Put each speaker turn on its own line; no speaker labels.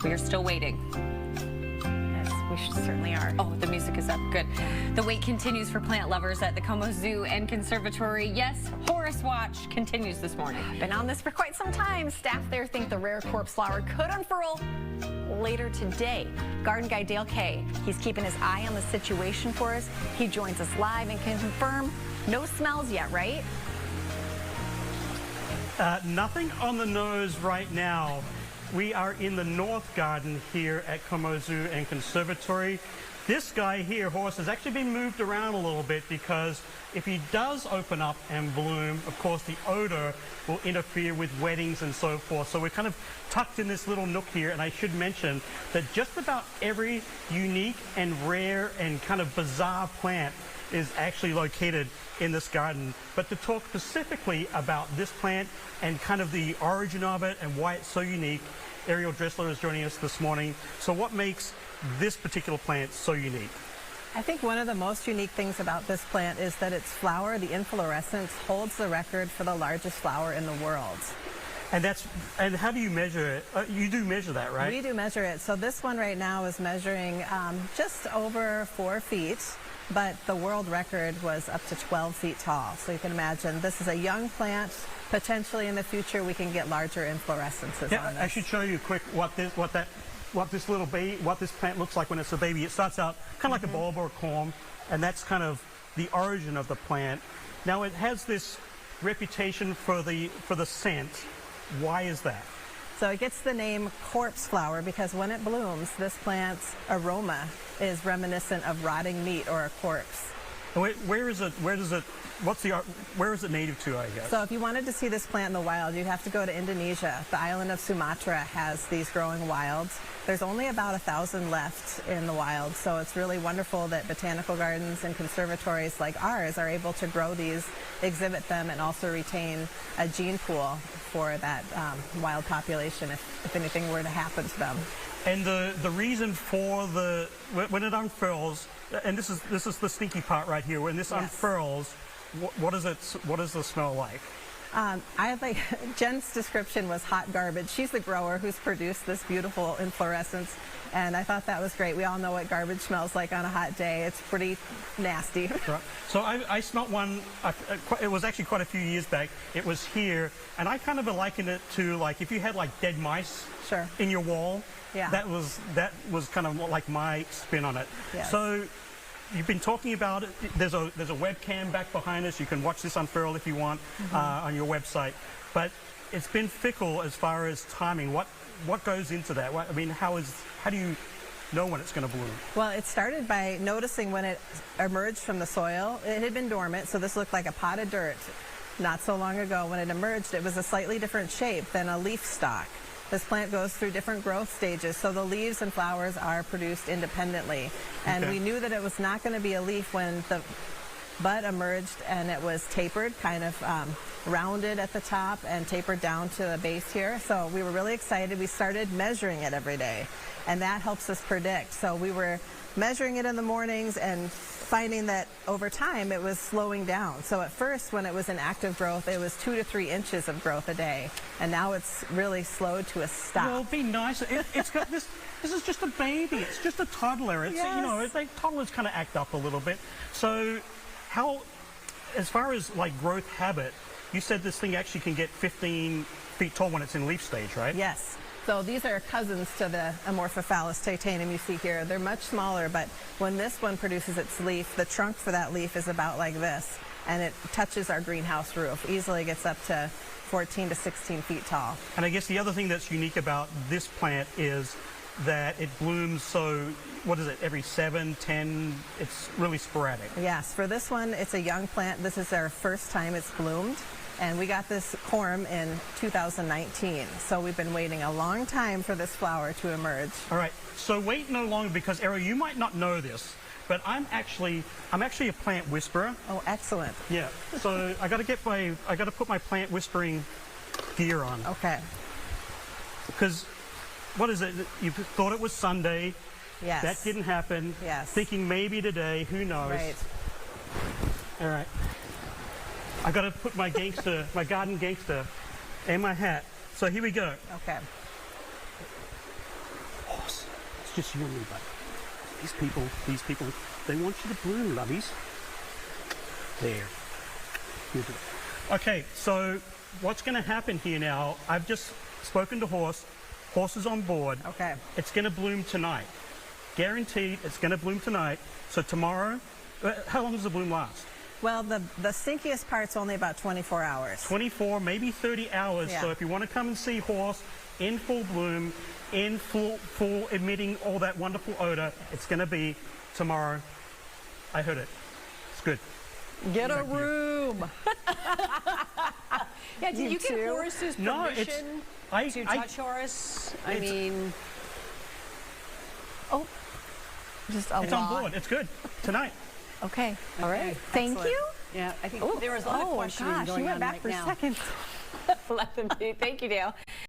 We are still waiting.
We certainly are.
Oh, the music is up. Good. The wait continues for plant lovers at the Como Zoo and Conservatory. Yes, Horus Watch continues this morning.
Been on this for quite some time. Staff there think the rare corpse flower could unfurl later today. Garden guy Dale Kay, he's keeping his eye on the situation for us. He joins us live and can confirm no smells yet, right?
Nothing on the nose right now. We are in the North Garden here at Como Zoo and Conservatory. This guy here, Horse, has actually been moved around a little bit because if he does open up and bloom, of course the odor will interfere with weddings and so forth. So we're kind of tucked in this little nook here, and I should mention that just about every unique and rare and kind of bizarre plant is actually located in this garden. But to talk specifically about this plant and kind of the origin of it and why it's so unique, Ariel Dressler is joining us this morning. So what makes this particular plant so unique?
I think one of the most unique things about this plant is that its flower, the inflorescence, holds the record for the largest flower in the world.
And how do you measure it? You do measure that, right?
We do measure it. So this one right now is measuring just over 4 feet, but the world record was up to 12 feet tall. So you can imagine this is a young plant. Potentially in the future we can get larger inflorescences on this.
I should show you quick what this plant looks like when it's a baby. It starts out kind of like a bulb or a corm, and that's kind of the origin of the plant. Now it has this reputation for the scent. Why is that?
So it gets the name corpse flower because when it blooms, this plant's aroma is reminiscent of rotting meat or a corpse.
Where is it native to, I guess?
So if you wanted to see this plant in the wild, you'd have to go to Indonesia. The island of Sumatra has these growing wilds. There's only about 1,000 left in the wild, so it's really wonderful that botanical gardens and conservatories like ours are able to grow these, exhibit them, and also retain a gene pool for that wild population if anything were to happen to them.
And the reason for when it unfurls, and this is the stinky part right here. When this unfurls, what does the smell like?
Jen's description was hot garbage. She's the grower who's produced this beautiful inflorescence, and I thought that was great. We all know what garbage smells like on a hot day. It's pretty nasty.
Right. So I smelt one. It was actually quite a few years back. It was here, and I kind of likened it to like if you had like dead mice in your wall.
Yeah.
That was kind of like my spin on it.
Yes.
So you've been talking about it. There's a webcam back behind us. You can watch this unfurl if you want on your website. But it's been fickle as far as timing. What goes into that? I mean, how do you know when it's going to bloom?
Well, it started by noticing when it emerged from the soil. It had been dormant, so this looked like a pot of dirt. Not so long ago, when it emerged, it was a slightly different shape than a leaf stalk. This plant goes through different growth stages, so the leaves and flowers are produced independently. And we knew that it was not going to be a leaf when the bud emerged and it was tapered, kind of rounded at the top and tapered down to the base here. So we were really excited. We started measuring it every day, and that helps us predict. So we were measuring it in the mornings and finding that over time it was slowing down. So at first, when it was in active growth, it was 2 to 3 inches of growth a day, and now it's really slowed to a stop.
Well, be nice. It's got this. This is just a baby. It's just a toddler. It's toddlers kind of act up a little bit. So, as far as like growth habit, you said this thing actually can get 15 feet tall when it's in leaf stage, right?
Yes. So these are cousins to the Amorphophallus titanium you see here. They're much smaller, but when this one produces its leaf, the trunk for that leaf is about like this, and it touches our greenhouse roof. Easily gets up to 14 to 16 feet tall.
And I guess the other thing that's unique about this plant is that it blooms every 7, 10, it's really sporadic.
Yes, for this one, it's a young plant. This is our first time it's bloomed. And we got this corm in 2019, so we've been waiting a long time for this flower to emerge.
All right, so wait no longer, because Ariel, you might not know this, but I'm actually a plant whisperer.
Oh, excellent.
Yeah. So I got to put my plant whispering gear on.
Okay.
Because what is it? You thought it was Sunday.
Yes.
That didn't happen.
Yes.
Thinking maybe today. Who knows?
Right.
All right. I got to put my garden gangster, and my hat. So here we go.
Okay.
It's just you and me, buddy. These people, they want you to bloom, lovies. There. You do it. Okay, so what's going to happen here now, I've just spoken to Horse. Horse is on board.
Okay.
It's going to bloom tonight. Guaranteed it's going to bloom tonight. So tomorrow, how long does the bloom last?
Well, the stinkiest part's only about 24 hours.
24, maybe 30 hours.
Yeah.
So if you want to come and see Horse in full bloom, in full emitting all that wonderful odor, it's going to be tomorrow. I heard it. It's good.
Get a room.
Yeah, did you get
too?
Horace's permission
No, it's
to touch Horace? I
it's-
mean,
Oh, just a
it's
lot.
on board. It's good. Tonight.
Okay.
all right.
Thank
Excellent.
you.
Yeah, I think there was a lot of questioning
gosh,
going
you went
on
back
right
for
now.
seconds.
Let them be. Thank you, Dale.